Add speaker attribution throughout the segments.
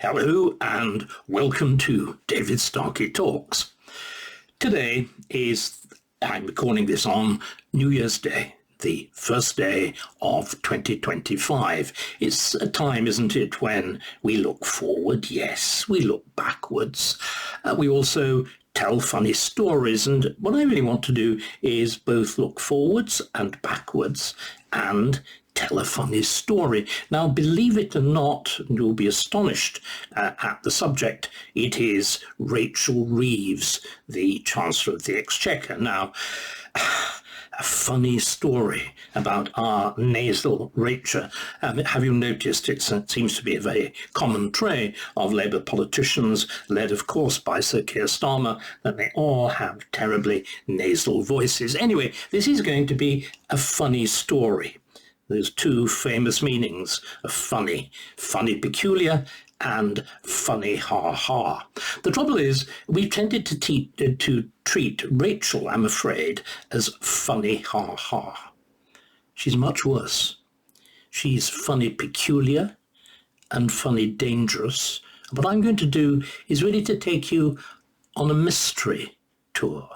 Speaker 1: Hello and welcome to David Starkey Talks. Today I'm recording this on New Year's Day, the first day of 2025. It's a time, isn't it, when we look forward? Yes, we look backwards. We also tell funny stories, and what I really want to do is both look forwards and backwards and tell a funny story. Now, believe it or not, and you'll be astonished at the subject, it is Rachel Reeves, the Chancellor of the Exchequer. Now, a funny story about our nasal Rachel. Have you noticed it seems to be a very common trait of Labour politicians, led of course by Sir Keir Starmer, that they all have terribly nasal voices. Anyway, this is going to be a funny story. There's two famous meanings of funny. Funny peculiar and funny ha-ha. The trouble is, we've tended to treat Rachel, I'm afraid, as funny ha-ha. She's much worse. She's funny peculiar and funny dangerous. What I'm going to do is really to take you on a mystery tour.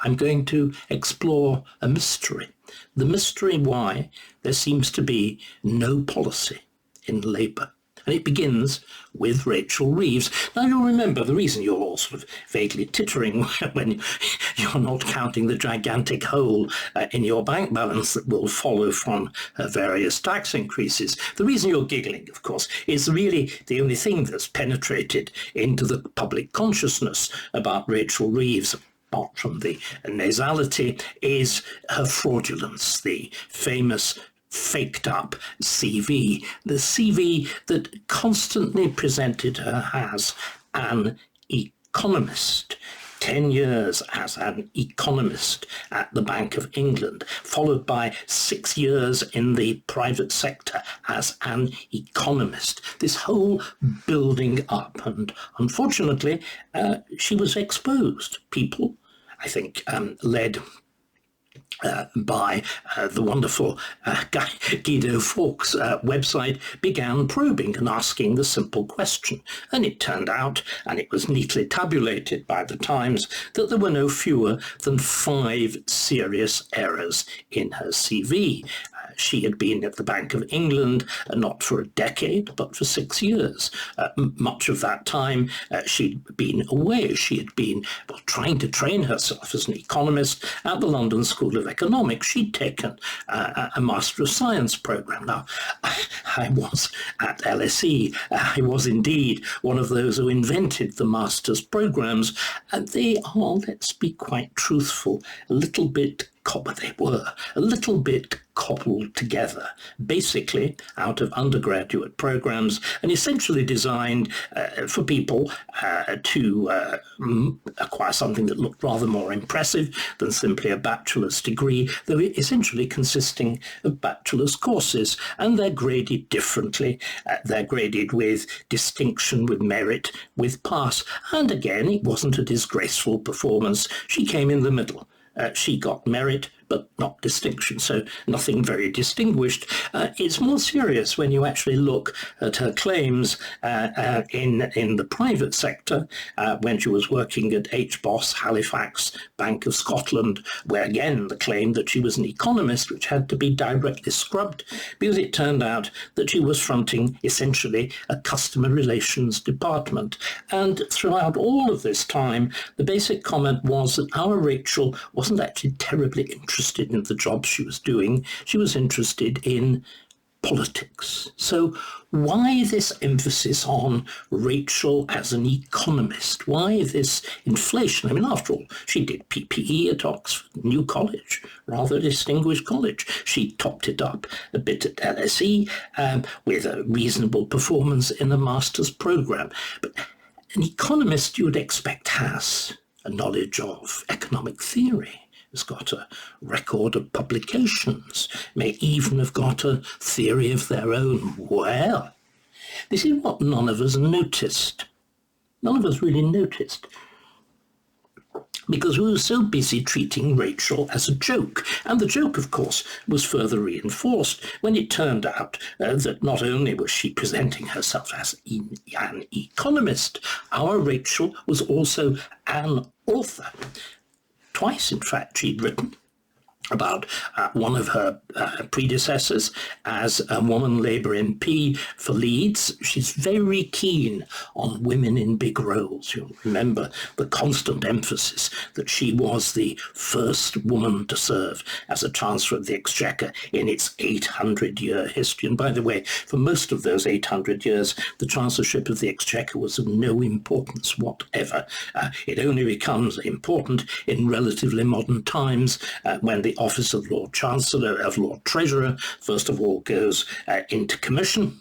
Speaker 1: I'm going to explore a mystery. The mystery why there seems to be no policy in Labour. And it begins with Rachel Reeves. Now, you'll remember the reason you're all sort of vaguely tittering when you're not counting the gigantic hole in your bank balance that will follow from various tax increases. The reason you're giggling, of course, is really the only thing that's penetrated into the public consciousness about Rachel Reeves, apart from the nasality, is her fraudulence, the famous faked up CV, the CV that constantly presented her as an economist. 10 years as an economist at the Bank of England, followed by 6 years in the private sector as an economist. This whole building up, and unfortunately, she was exposed. People, I think, led by the wonderful Guido Fawkes website, began probing and asking the simple question. And it turned out, and it was neatly tabulated by the Times, that there were no fewer than 5 serious errors in her CV. She had been at the Bank of England not for a decade, but for 6 years. Much of that time she'd been away. She had been trying to train herself as an economist at the London School of Economics. She'd taken a Master of Science programme. Now, I was at LSE. I was indeed one of those who invented the Master's programmes, and they are, let's be quite truthful, a little bit cobbled together, basically out of undergraduate programs, and essentially designed for people to acquire something that looked rather more impressive than simply a bachelor's degree, though essentially consisting of bachelor's courses, and they're graded differently. They're graded with distinction, with merit, with pass, and again, it wasn't a disgraceful performance. She came in the middle. She got merit, but not distinction, so nothing very distinguished. It's more serious when you actually look at her claims in the private sector, when she was working at HBOS, Halifax, Bank of Scotland, where again the claim that she was an economist, which had to be directly scrubbed, because it turned out that she was fronting essentially a customer relations department. And throughout all of this time, the basic comment was that our Rachel wasn't actually terribly interested in the job she was doing. She was interested in politics. So why this emphasis on Rachel as an economist? Why this inflation? I mean, after all, she did PPE at Oxford, New College, rather distinguished college. She topped it up a bit at LSE with a reasonable performance in a master's programme. But an economist, you would expect, has a knowledge of economic theory, has got a record of publications, may even have got a theory of their own. Well, this is what none of us noticed. None of us really noticed. because we were so busy treating Rachel as a joke. And the joke, of course, was further reinforced when it turned out that not only was she presenting herself as an economist, our Rachel was also an author. Twice, in fact, she'd written about one of her predecessors as a woman Labour MP for Leeds. She's very keen on women in big roles. You'll remember the constant emphasis that she was the first woman to serve as a Chancellor of the Exchequer in its 800-year history. And by the way, for most of those 800 years, the Chancellorship of the Exchequer was of no importance whatever. It only becomes important in relatively modern times when the office of Lord Chancellor, of Lord Treasurer, first of all goes into commission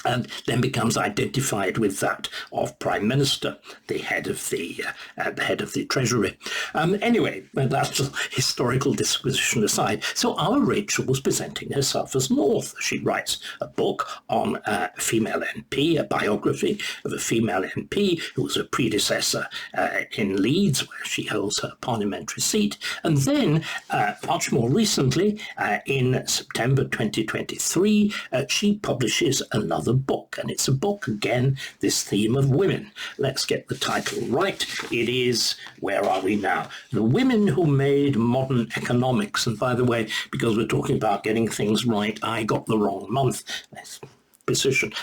Speaker 1: and then becomes identified with that of Prime Minister, the head of the Treasury. Anyway, that's a historical disquisition aside. So our Rachel was presenting herself as an author. She writes a book on a female MP, a biography of a female MP who was a predecessor in Leeds, where she holds her parliamentary seat. And then, much more recently, in September 2023, she publishes another book, and it's a book, again, this theme of women. Let's get the title right. It is, where are we now? The Women Who Made Modern Economics. And by the way, because we're talking about getting things right, I got the wrong month. Precision.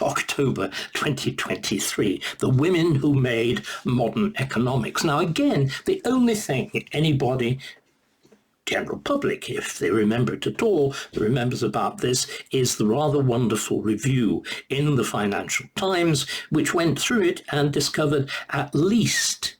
Speaker 1: October 2023. The Women Who Made Modern Economics. Now, again, the only thing anybody, general public, if they remember it at all, remembers about this is the rather wonderful review in the Financial Times, which went through it and discovered at least,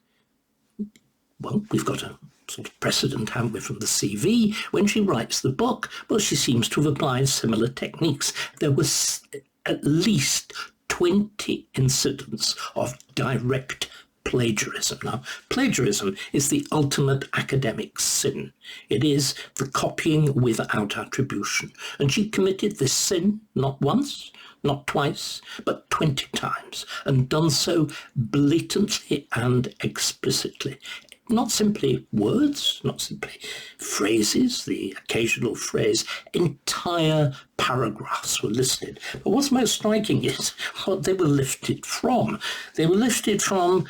Speaker 1: well, we've got a sort of precedent, haven't we, from the CV. When she writes the book, well, she seems to have applied similar techniques. There was at least 20 incidents of direct plagiarism. Now, plagiarism is the ultimate academic sin. It is the copying without attribution. And she committed this sin not once, not twice, but 20 times, and done so blatantly and explicitly. Not simply words, not simply phrases, the occasional phrase, entire paragraphs were listed. But what's most striking is what they were lifted from. They were lifted from,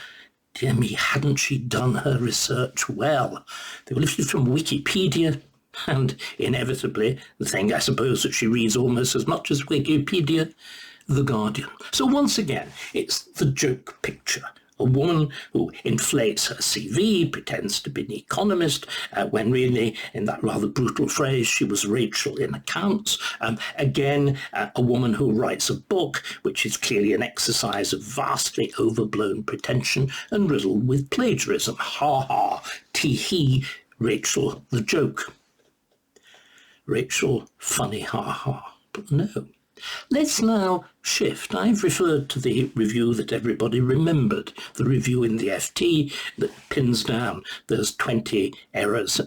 Speaker 1: dear me, hadn't she done her research well? They were lifted from Wikipedia, and inevitably, the thing I suppose that she reads almost as much as Wikipedia, The Guardian. So once again, it's the joke picture. A woman who inflates her CV, pretends to be an economist, when really, in that rather brutal phrase, she was Rachel in accounts. Again, a woman who writes a book, which is clearly an exercise of vastly overblown pretension and riddled with plagiarism. Ha ha, tee-hee, Rachel the joke. Rachel funny, ha ha. But no. Let's now shift. I've referred to the review that everybody remembered, the review in the FT that pins down those 20 errors,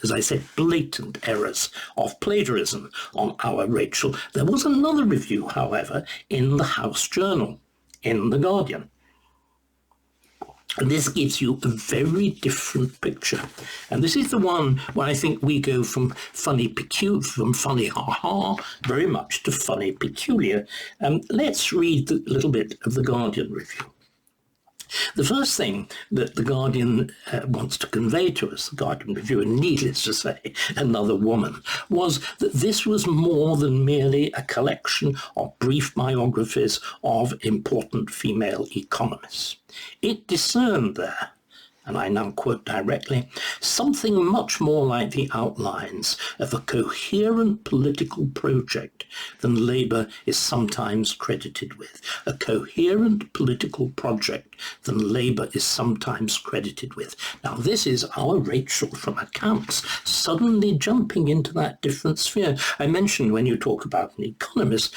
Speaker 1: as I said, blatant errors of plagiarism on our Rachel. There was another review, however, in the House Journal, in The Guardian. And this gives you a very different picture. And this is the one where I think we go from funny ha-ha, very much to funny peculiar. Let's read a little bit of the Guardian review. The first thing that the Guardian wants to convey to us, the Guardian review, and needless to say, another woman, was that this was more than merely a collection of brief biographies of important female economists. It discerned there, and I now quote directly, something much more like the outlines of a coherent political project than Labour is sometimes credited with. A coherent political project than Labour is sometimes credited with. Now, this is our Rachel from accounts, suddenly jumping into that different sphere. I mentioned when you talk about an economist,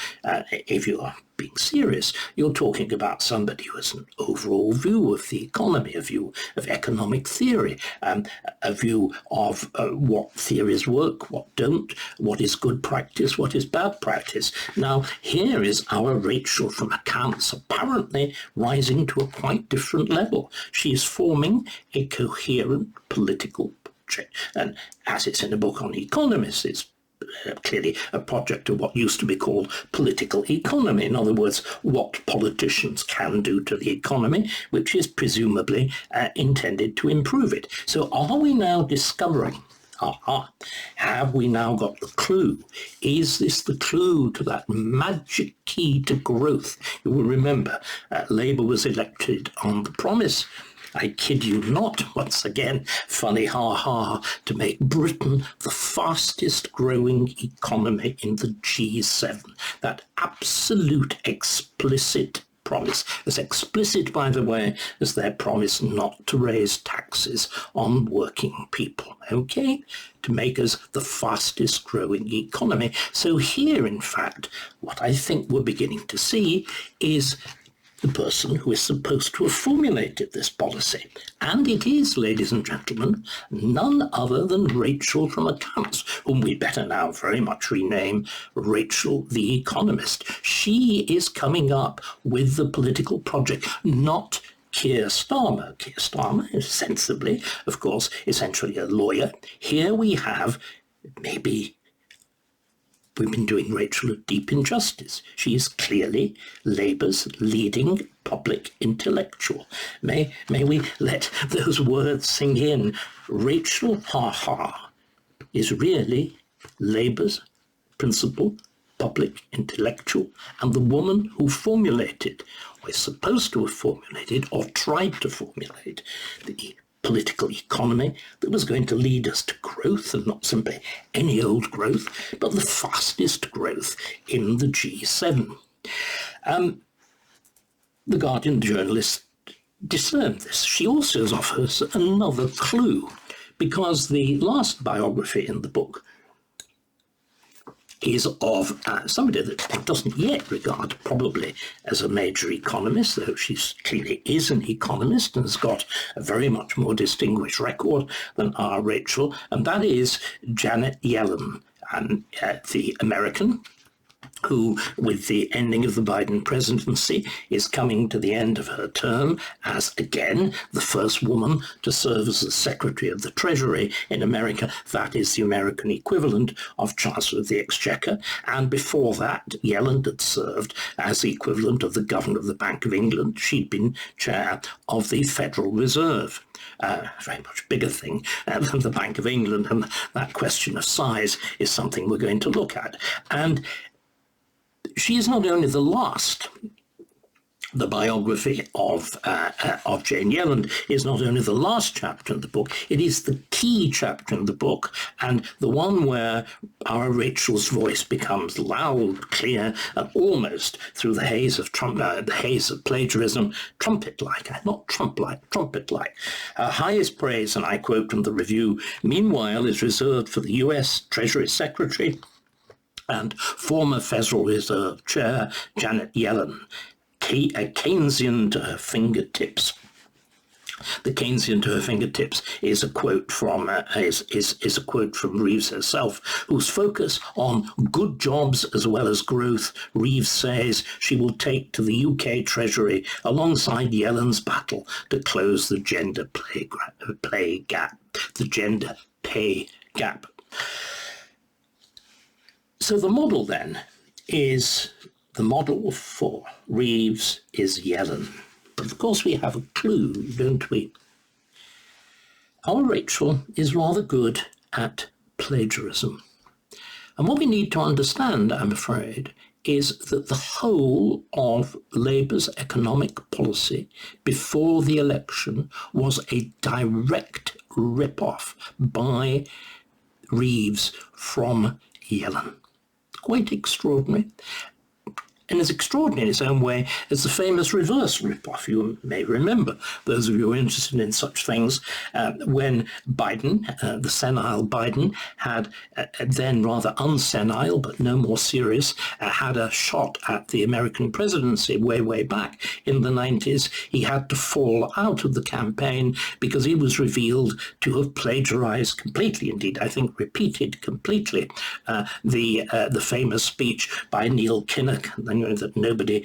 Speaker 1: if you are being serious, you're talking about somebody who has an overall view of the economy, a view of economic theory, a view of what theories work, what don't, what is good practice, what is bad practice. Now, here is our Rachel from accounts apparently rising to a quite different level. She is forming a coherent political project, and as it's in a book on economists, it's clearly a project of what used to be called political economy. In other words, what politicians can do to the economy, which is presumably intended to improve it. So are we now discovering, have we now got the clue? Is this the clue to that magic key to growth? You will remember Labour was elected on the promise, I kid you not, once again, funny ha-ha, to make Britain the fastest growing economy in the G7. That absolute explicit promise, as explicit, by the way, as their promise not to raise taxes on working people, okay? To make us the fastest growing economy. So here, in fact, what I think we're beginning to see is the person who is supposed to have formulated this policy. And it is, ladies and gentlemen, none other than Rachel from accounts, whom we better now very much rename Rachel the Economist. She is coming up with the political project, not Keir Starmer. Keir Starmer is sensibly, of course, essentially a lawyer. Here we have maybe we've been doing Rachel a deep injustice. She is clearly Labour's leading public intellectual. May we let those words sink in. Rachel, ha-ha, is really Labour's principal public intellectual, and the woman who formulated, or is supposed to have formulated, or tried to formulate, the political economy that was going to lead us to growth, and not simply any old growth, but the fastest growth in the G7. The Guardian journalist discerned this. She also offers another clue, because the last biography in the book is of somebody that doesn't yet regard probably as a major economist, though she clearly is an economist and has got a very much more distinguished record than our Rachel, and that is Janet Yellen, the American who, with the ending of the Biden presidency, is coming to the end of her term as, again, the first woman to serve as the Secretary of the Treasury in America. That is the American equivalent of Chancellor of the Exchequer. And before that, Yellen had served as the equivalent of the Governor of the Bank of England. She'd been chair of the Federal Reserve. A very much bigger thing than the Bank of England, and that question of size is something we're going to look at. And she is not only the last, the biography of Jane Yellen is not only the last chapter in the book, it is the key chapter in the book, and the one where our Rachel's voice becomes loud, clear, and almost through the haze of plagiarism, trumpet-like, not Trump-like, trumpet-like. Her highest praise, and I quote from the review, meanwhile, is reserved for the US Treasury Secretary and former Federal Reserve Chair Janet Yellen, a Keynesian to her fingertips. The Keynesian to her fingertips is a quote from is a quote from Reeves herself, whose focus on good jobs as well as growth, Reeves says she will take to the UK Treasury alongside Yellen's battle to close the gender pay gap. The gender pay gap. So the model then is, the model for Reeves is Yellen. But of course we have a clue, don't we? Our Rachel is rather good at plagiarism. And what we need to understand, I'm afraid, is that the whole of Labour's economic policy before the election was a direct rip-off by Reeves from Yellen. Quite extraordinary. and as extraordinary in its own way as the famous reverse ripoff. You may remember, those of you who are interested in such things, when Biden, the senile Biden, had then rather unsenile but no more serious, had a shot at the American presidency way back in the 90s. He had to fall out of the campaign because he was revealed to have plagiarized completely, indeed I think repeated completely, the famous speech by Neil Kinnock, that nobody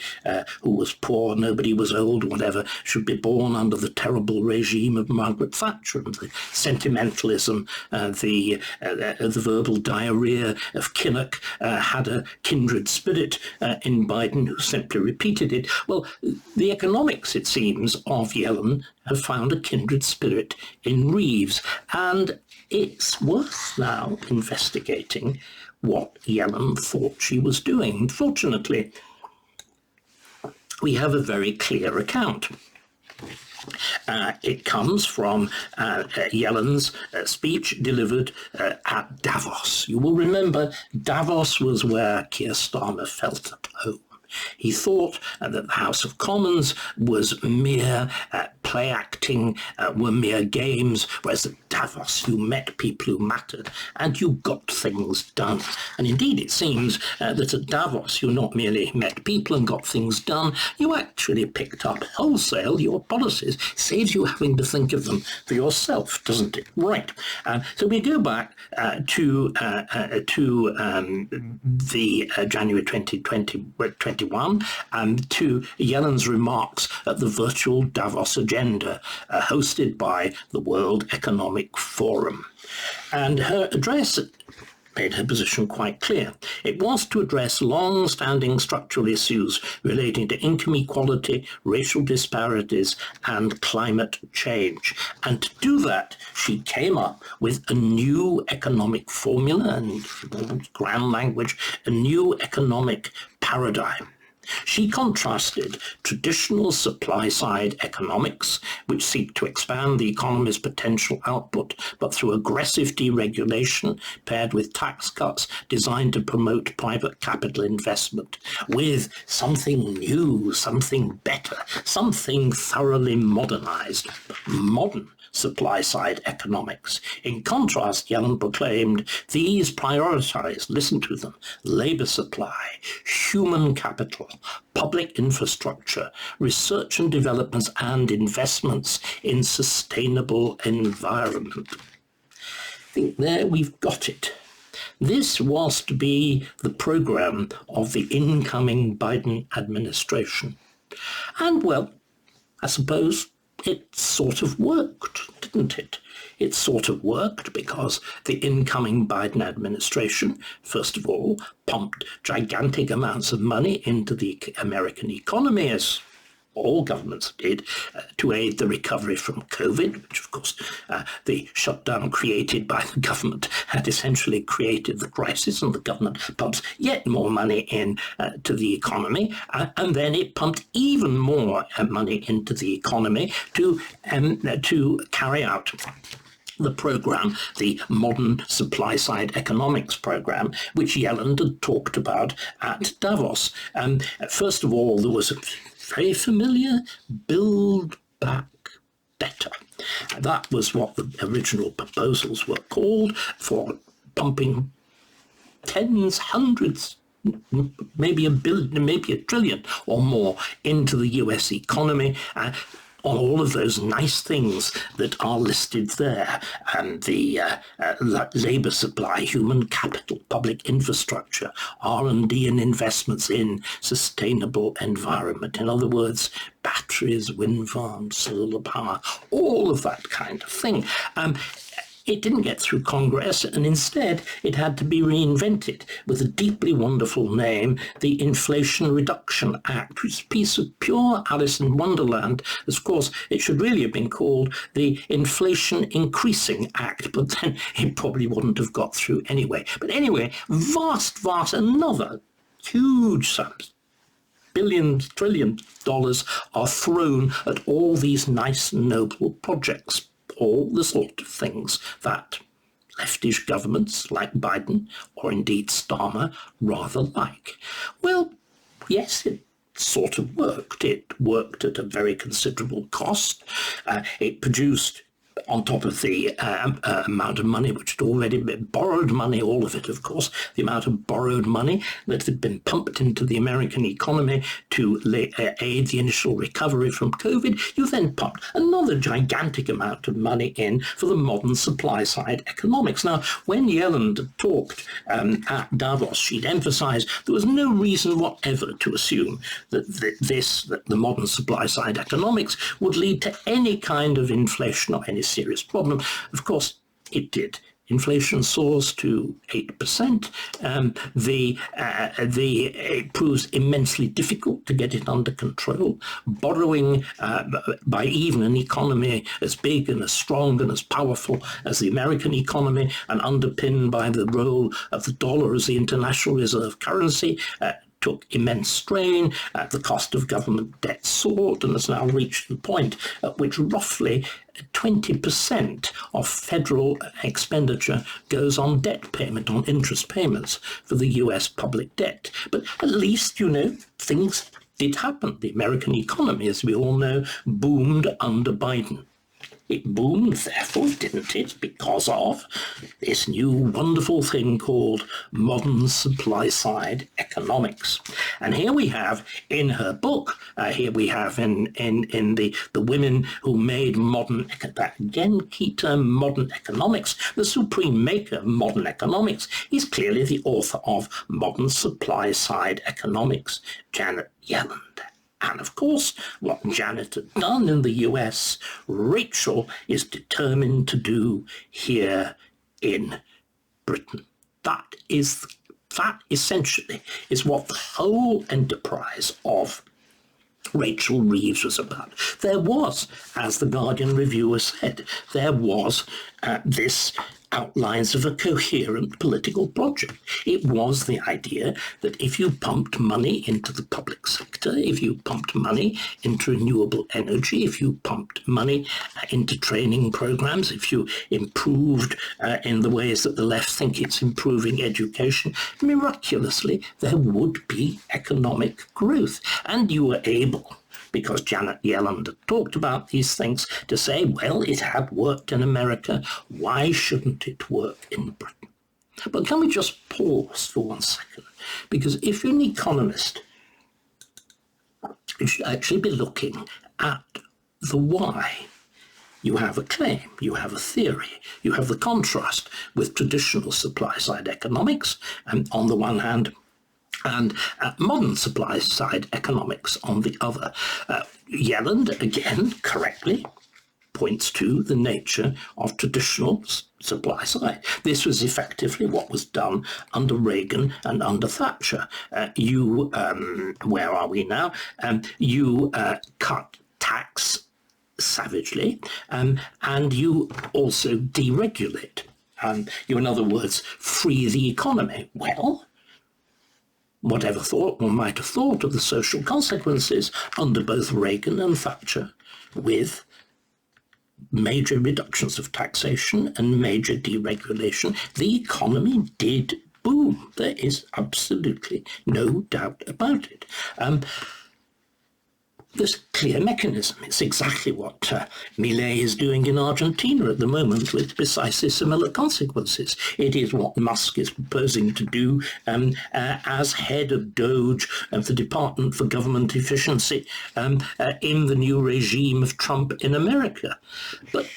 Speaker 1: who was poor, nobody was old, whatever, should be born under the terrible regime of Margaret Thatcher, and the sentimentalism, the verbal diarrhea of Kinnock had a kindred spirit in Biden, who simply repeated it. Well, the economics, it seems, of Yellen have found a kindred spirit in Reeves, and it's worth now investigating what Yellen thought she was doing. Fortunately, we have a very clear account. It comes from Yellen's speech delivered at Davos. You will remember Davos was where Keir Starmer felt at home. He thought that the House of Commons was mere play acting, were mere games, whereas at Davos you met people who mattered and you got things done. And indeed it seems that at Davos you not merely met people and got things done, you actually picked up wholesale your policies. Saves you having to think of them for yourself, doesn't it? Right. So we go back to the January 2021 to Yellen's remarks at the virtual Davos agenda hosted by the World Economic Forum. And her address made her position quite clear. It was to address long-standing structural issues relating to income equality, racial disparities, and climate change. And to do that, she came up with a new economic formula, and grand language, a new economic paradigm. She contrasted traditional supply-side economics, which seek to expand the economy's potential output, but through aggressive deregulation paired with tax cuts designed to promote private capital investment, with something new, something better, something thoroughly modernized, modern supply-side economics. In contrast, Yellen proclaimed these prioritize, listen to them, labour supply, human capital, public infrastructure, research and developments, and investments in sustainable environment. I think there we've got it. This was to be the programme of the incoming Biden administration. And, well, I suppose it sort of worked, didn't it? It sort of worked because the incoming Biden administration, first of all, pumped gigantic amounts of money into the American economy, as all governments did, to aid the recovery from COVID, which of course the shutdown created by the government had essentially created the crisis, and the government pumps yet more money in to the economy, and then it pumped even more money into the economy to carry out the program, the modern supply-side economics program, which Yellen had talked about at Davos. First of all, there was a very familiar Build Back Better. That was what the original proposals were called, for pumping tens, hundreds, maybe a billion, maybe a trillion or more into the US economy, on all of those nice things that are listed there, and the labour supply, human capital, public infrastructure, R&D and investments in sustainable environment. In other words, batteries, wind farms, solar power, all of that kind of thing. It didn't get through Congress, and instead it had to be reinvented with a deeply wonderful name, the Inflation Reduction Act, which is a piece of pure Alice in Wonderland. Of course, it should really have been called the Inflation Increasing Act, but then it probably wouldn't have got through anyway. But anyway, vast, another huge sums, billions, trillions of dollars are thrown at all these nice, noble projects. All the sort of things that leftish governments like Biden, or indeed Starmer, rather like. Well, yes, it sort of worked. It worked at a very considerable cost. It produced, on top of the amount of money which had already been borrowed money, all of it, of course, the amount of borrowed money that had been pumped into the American economy to aid the initial recovery from COVID, you then pumped another gigantic amount of money in for the modern supply-side economics. Now, when Yellen talked at Davos, she'd emphasized there was no reason whatever to assume that the modern supply-side economics would lead to any kind of inflation or any serious problem. Of course, it did. Inflation soars to 8%. It proves immensely difficult to get it under control. Borrowing by even an economy as big and as strong and as powerful as the American economy, and underpinned by the role of the dollar as the international reserve currency, took immense strain. The cost of government debt soared and has now reached the point at which roughly 20% of federal expenditure goes on debt payment, on interest payments for the US public debt. But at least, things did happen. The American economy, as we all know, boomed under Biden. It boomed, therefore, didn't it, because of this new wonderful thing called modern supply-side economics. And here we have in her book, here we have in the women who made that again key term, modern economics, the supreme maker of modern economics is clearly the author of Modern Supply-Side Economics, Janet Yellen. And of course, what Janet had done in the US, Rachel is determined to do here in Britain. That essentially is what the whole enterprise of Rachel Reeves was about. There was, as the Guardian reviewer said, there was this outlines of a coherent political project. It was the idea that if you pumped money into the public sector, if you pumped money into renewable energy, if you pumped money into training programs, if you improved in the ways that the left think it's improving education, miraculously there would be economic growth. And you were able, because Janet Yellen had talked about these things, to say, well, it had worked in America, why shouldn't it work in Britain? But can we just pause for 1 second? Because if you're an economist, you should actually be looking at the why. You have a claim, you have a theory, you have the contrast with traditional supply-side economics, and on the one hand, and modern supply-side economics on the other. Yellen, again, correctly points to the nature of traditional supply side. This was effectively what was done under Reagan and under Thatcher. Where are we now? You cut tax savagely, and you also deregulate. You, in other words, free the economy. Well, whatever thought one might have thought of the social consequences under both Reagan and Thatcher, with major reductions of taxation and major deregulation, the economy did boom. There is absolutely no doubt about it. There's a clear mechanism. It's exactly what Milei is doing in Argentina at the moment, with precisely similar consequences. It is what Musk is proposing to do as head of DOGE, of the Department for Government Efficiency, in the new regime of Trump in America. But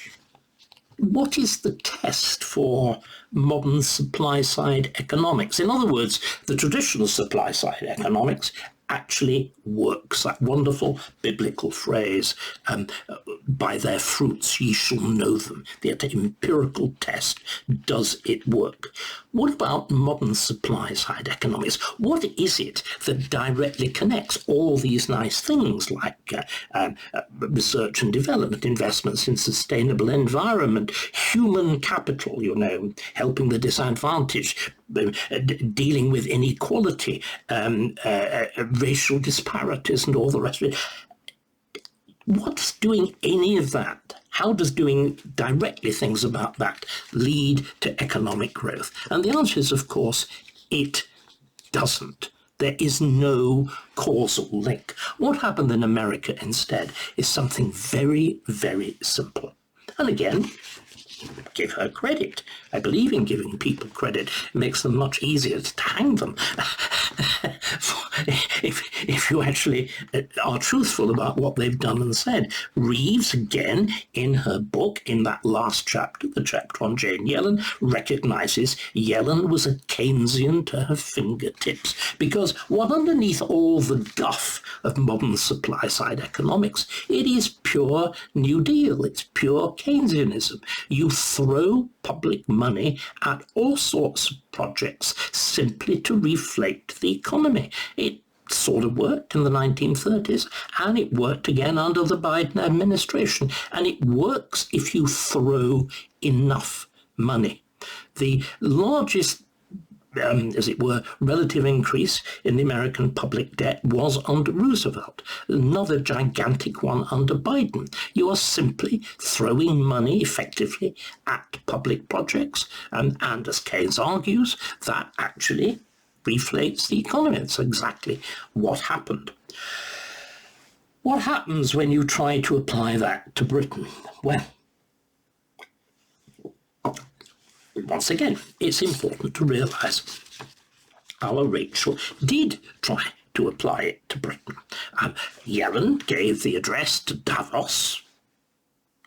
Speaker 1: what is the test for modern supply-side economics? In other words, the traditional supply-side economics actually works. That wonderful biblical phrase, by their fruits ye shall know them. The empirical test, does it work? What about modern supply-side economics? What is it that directly connects all these nice things like research and development, investments in sustainable environment, human capital, helping the disadvantaged, dealing with inequality, racial disparities and all the rest of it? What's doing any of that? How does doing directly things about that lead to economic growth? And the answer is, of course, it doesn't. There is no causal link. What happened in America instead is something very, very simple. And again, give her credit. I believe in giving people credit. It makes them much easier to hang them. if you actually are truthful about what they've done and said. Reeves, again, in her book, in that last chapter, the chapter on Jane Yellen, recognizes Yellen was a Keynesian to her fingertips, because what underneath all the guff of modern supply-side economics, it is pure New Deal. It's pure Keynesianism. You throw public money at all sorts of projects simply to reflate the economy. It sort of worked in the 1930s, and it worked again under the Biden administration. And it works if you throw enough money. The largest as it were, relative increase in the American public debt was under Roosevelt, another gigantic one under Biden. You are simply throwing money effectively at public projects, and as Keynes argues, that actually reflates the economy. That's exactly what happened. What happens when you try to apply that to Britain? Well, once again, it's important to realise our Rachel did try to apply it to Britain. Yellen gave the address to Davos,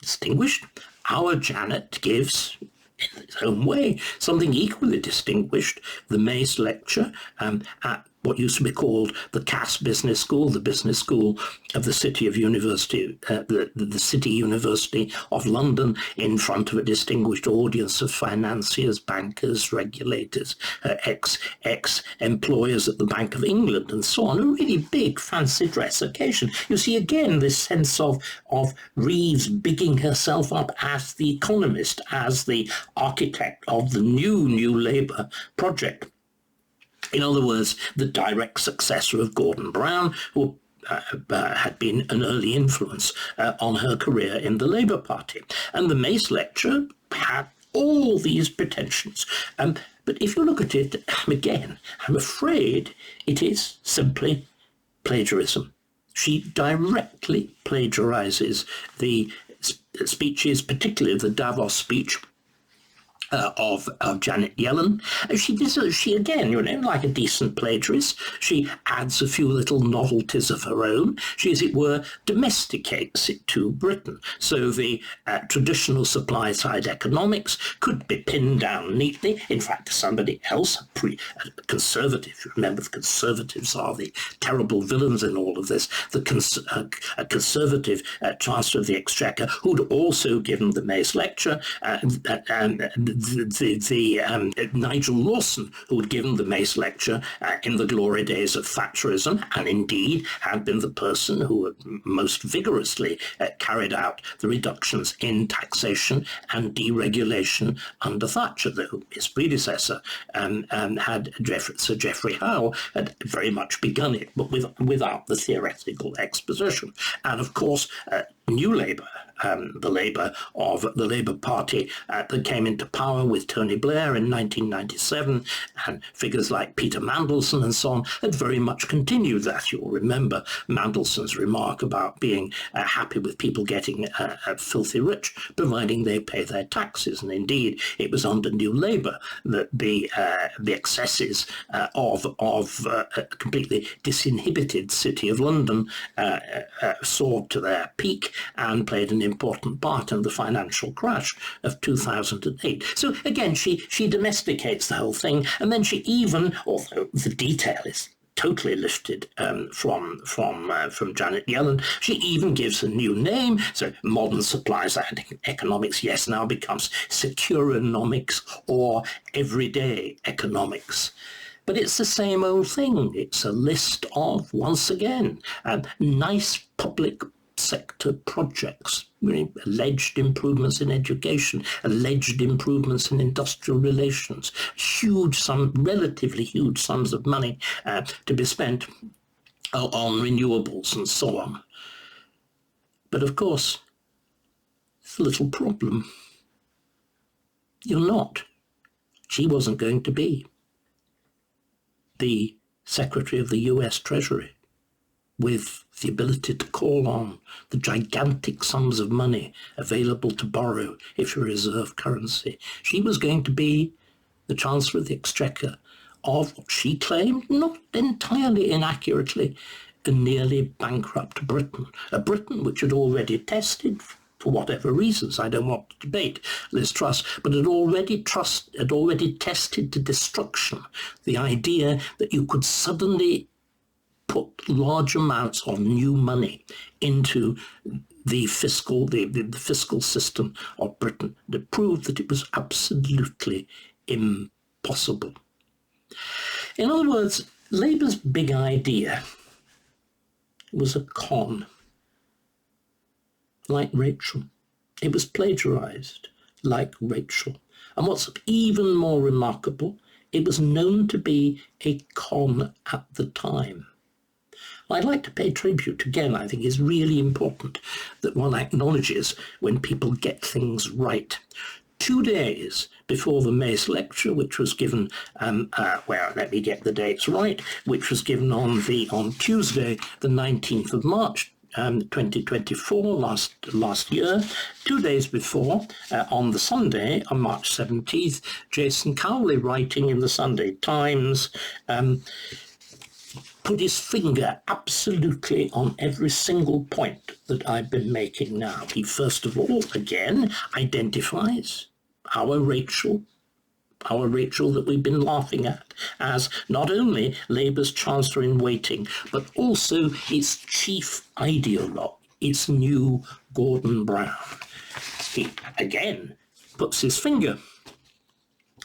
Speaker 1: distinguished. Our Janet gives, in its own way, something equally distinguished, the Mace Lecture at what used to be called the Cass Business School, the business school of the City of University, the City University of London, in front of a distinguished audience of financiers, bankers, regulators, ex-employers at the Bank of England, and so on. A really big, fancy dress occasion. You see, again, this sense of Reeves bigging herself up as the economist, as the architect of the new Labour project. In other words, the direct successor of Gordon Brown, who had been an early influence on her career in the Labour Party. And the Mace Lecture had all these pretensions. But if you look at it, again, I'm afraid it is simply plagiarism. She directly plagiarizes the speeches, particularly the Davos speech, of Janet Yellen. She again, like a decent plagiarist, she adds a few little novelties of her own. She, as it were, domesticates it to Britain. So the traditional supply-side economics could be pinned down neatly, in fact, to somebody else, a conservative. Remember, the Conservatives are the terrible villains in all of this. A Conservative Chancellor of the Exchequer, who'd also given the Mace Lecture, Nigel Lawson, who had given the Mace Lecture in the glory days of Thatcherism, and indeed had been the person who had most vigorously carried out the reductions in taxation and deregulation under Thatcher, though his predecessor Sir Geoffrey Howe had very much begun it, but without the theoretical exposition. And of course, New Labour, the Labour Party that came into power with Tony Blair in 1997, and figures like Peter Mandelson and so on, had very much continued that. You'll remember Mandelson's remark about being happy with people getting filthy rich, providing they pay their taxes. And indeed, it was under New Labour that the excesses of a completely disinhibited City of London soared to their peak and played an important part in the financial crash of 2008. So again, she domesticates the whole thing, and then she even, although the detail is totally lifted from Janet Yellen, she even gives a new name. So modern supply-side economics, yes, now becomes securonomics or everyday economics. But it's the same old thing. It's a list of, once again, nice public sector projects, alleged improvements in education, alleged improvements in industrial relations, relatively huge sums of money to be spent on renewables and so on. But of course, it's a little problem. You're not. She wasn't going to be. The Secretary of the US Treasury, with the ability to call on the gigantic sums of money available to borrow if you reserve currency. She was going to be the Chancellor of the Exchequer of what she claimed, not entirely inaccurately, a nearly bankrupt Britain. A Britain which had already tested, for whatever reasons, I don't want to debate Liz Truss, but had already tested to destruction the idea that you could suddenly put large amounts of new money into the fiscal system of Britain. It proved that it was absolutely impossible. In other words, Labour's big idea was a con, like Rachel. It was plagiarised, like Rachel. And what's even more remarkable, it was known to be a con at the time. I'd like to pay tribute again. I think it's really important that one acknowledges when people get things right. 2 days before the May lecture, which was given, let me get the dates right, which was given on Tuesday, the 19th of March, 2024, last year. 2 days before, on the Sunday, on March 17th, Jason Cowley, writing in the Sunday Times, put his finger absolutely on every single point that I've been making now. He first of all, again, identifies our Rachel that we've been laughing at as not only Labour's Chancellor-in-Waiting, but also its chief ideologue, its new Gordon Brown. He, again, puts his finger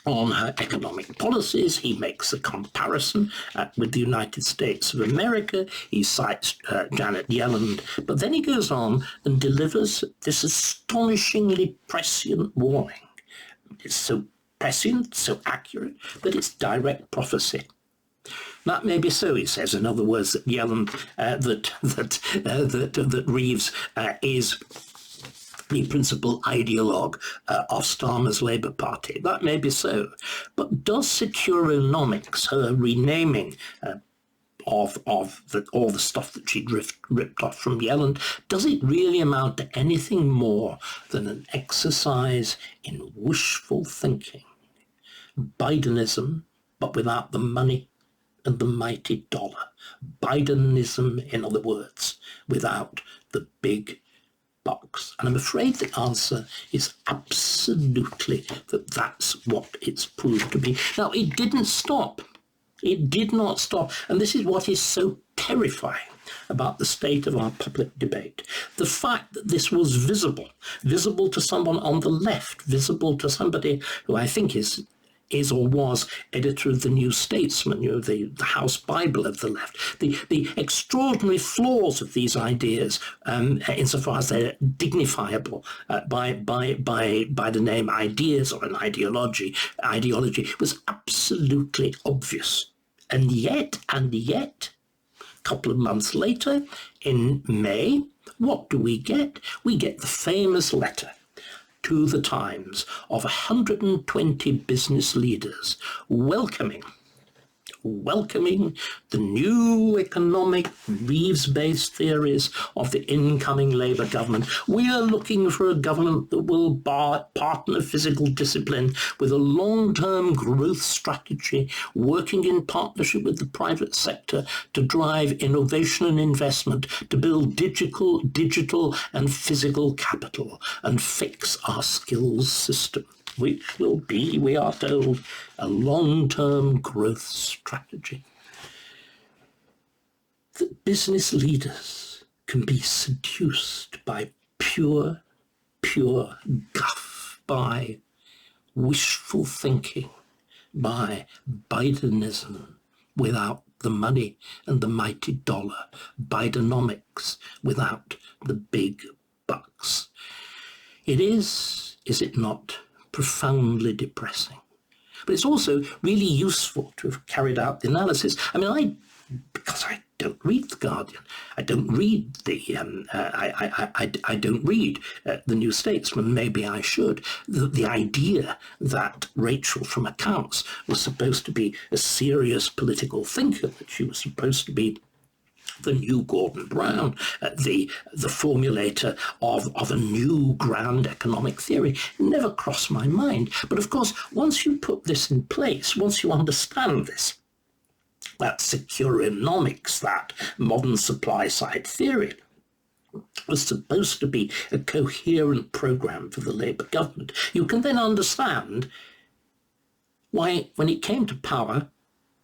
Speaker 1: on her economic policies. He makes a comparison with the United States of America. He cites Janet Yellen, but then he goes on and delivers this astonishingly prescient warning. It's so prescient, so accurate, that it's direct prophecy. That may be so, he says. In other words, that Yellen, that Reeves is the principal ideologue of Starmer's Labour Party. That may be so. But does securonomics, her renaming of all the stuff that she'd ripped off from Yellen, does it really amount to anything more than an exercise in wishful thinking? Bidenism, but without the money and the mighty dollar. Bidenism, in other words, without the big bucks. And I'm afraid the answer is absolutely that that's what it's proved to be. Now, it didn't stop. It did not stop. And this is what is so terrifying about the state of our public debate. The fact that this was visible to someone on the left, visible to somebody who I think is or was editor of the New Statesman, the House Bible of the left. The extraordinary flaws of these ideas, insofar as they're dignifiable by the name ideas or an ideology, was absolutely obvious. And yet, a couple of months later, in May, what do we get? We get the famous letter to the Times of 120 business leaders welcoming the new economic Reeves-based theories of the incoming Labour government. We are looking for a government that will partner physical discipline with a long-term growth strategy, working in partnership with the private sector to drive innovation and investment, to build digital and physical capital, and fix our skills system, which will be, we are told, a long-term growth strategy. That business leaders can be seduced by pure guff, by wishful thinking, by Bidenism without the money and the mighty dollar, Bidenomics without the big bucks. It is it not, profoundly depressing? But it's also really useful to have carried out the analysis. I mean, because I don't read The Guardian. I don't read I don't read the New Statesman. Maybe I should. The idea that Rachel from accounts was supposed to be a serious political thinker, that she was supposed to be the new Gordon Brown, the formulator of a new grand economic theory, never crossed my mind. But of course, once you put this in place, once you understand this, that securonomics, that modern supply-side theory, was supposed to be a coherent program for the Labour government, you can then understand why, when it came to power,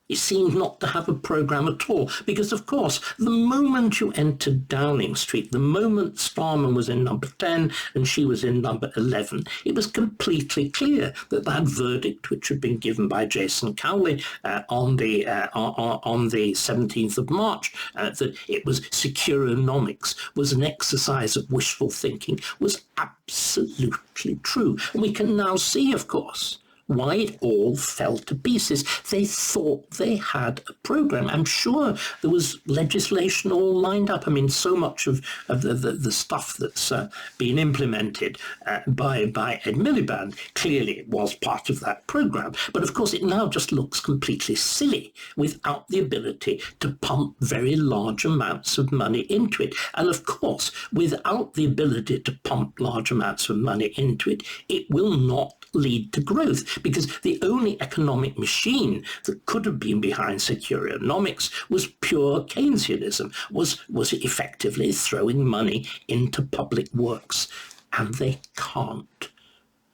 Speaker 1: it seemed not to have a programme at all. Because, of course, the moment you entered Downing Street, the moment Starmer was in number 10 and she was in number 11, it was completely clear that that verdict, which had been given by Jason Cowley on the 17th of March, that it was securonomics, was an exercise of wishful thinking, was absolutely true. And we can now see, of course, why it all fell to pieces. They thought they had a program. I'm sure there was legislation all lined up. I mean, so much of the stuff that's been implemented by Ed Miliband clearly was part of that program. But of course, it now just looks completely silly without the ability to pump very large amounts of money into it. And of course, without the ability to pump large amounts of money into it, it will not lead to growth, because the only economic machine that could have been behind securonomics was pure Keynesianism, was effectively throwing money into public works, and they can't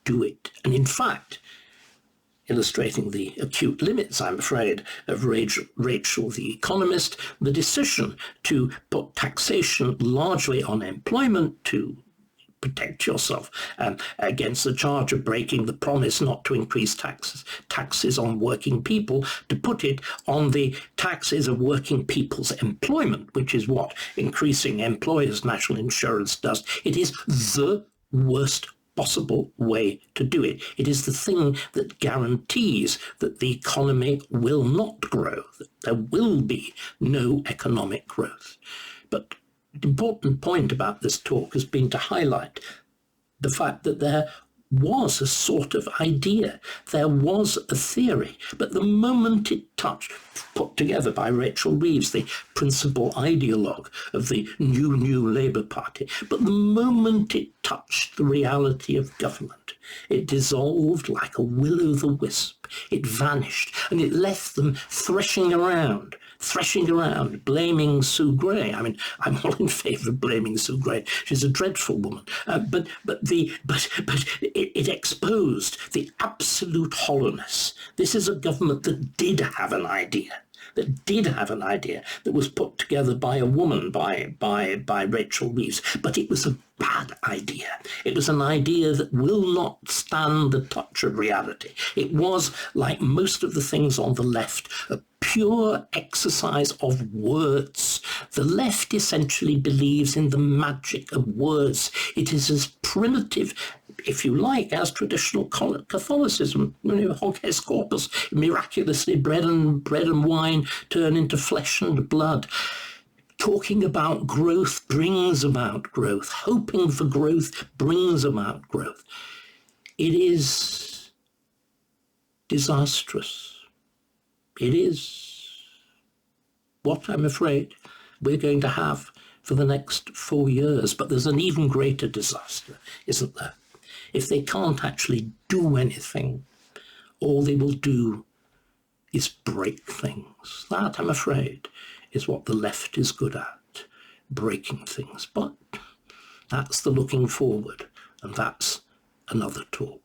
Speaker 1: do it. And in fact, illustrating the acute limits, I'm afraid, of Rachel the economist, the decision to put taxation largely on employment to protect yourself against the charge of breaking the promise not to increase taxes on working people, to put it on the taxes of working people's employment, which is what increasing employers' national insurance does. It is the worst possible way to do it. It is the thing that guarantees that the economy will not grow, that there will be no economic growth. But the important point about this talk has been to highlight the fact that there was a sort of idea, there was a theory, but the moment it touched, put together by Rachel Reeves, the principal ideologue of the new Labour Party, but the moment it touched the reality of government, it dissolved like a will-o'-the-wisp. It vanished, and it left them threshing around, blaming Sue Gray. I mean, I'm all in favour of blaming Sue Gray. She's a dreadful woman. But it exposed the absolute hollowness. This is a government that did have an idea. That was put together by a woman, by Rachel Reeves, but it was a bad idea. It was an idea that will not stand the touch of reality. It was, like most of the things on the left, a pure exercise of words. The left essentially believes in the magic of words. It is as primitive, if you like, as traditional Catholicism. Hoc est corpus, miraculously bread and wine turn into flesh and blood. Talking about growth brings about growth. Hoping for growth brings about growth. It is disastrous. It is what I'm afraid we're going to have for the next 4 years. But there's an even greater disaster, isn't there? If they can't actually do anything, all they will do is break things. That, I'm afraid, is what the left is good at, breaking things. But that's the looking forward, and that's another talk.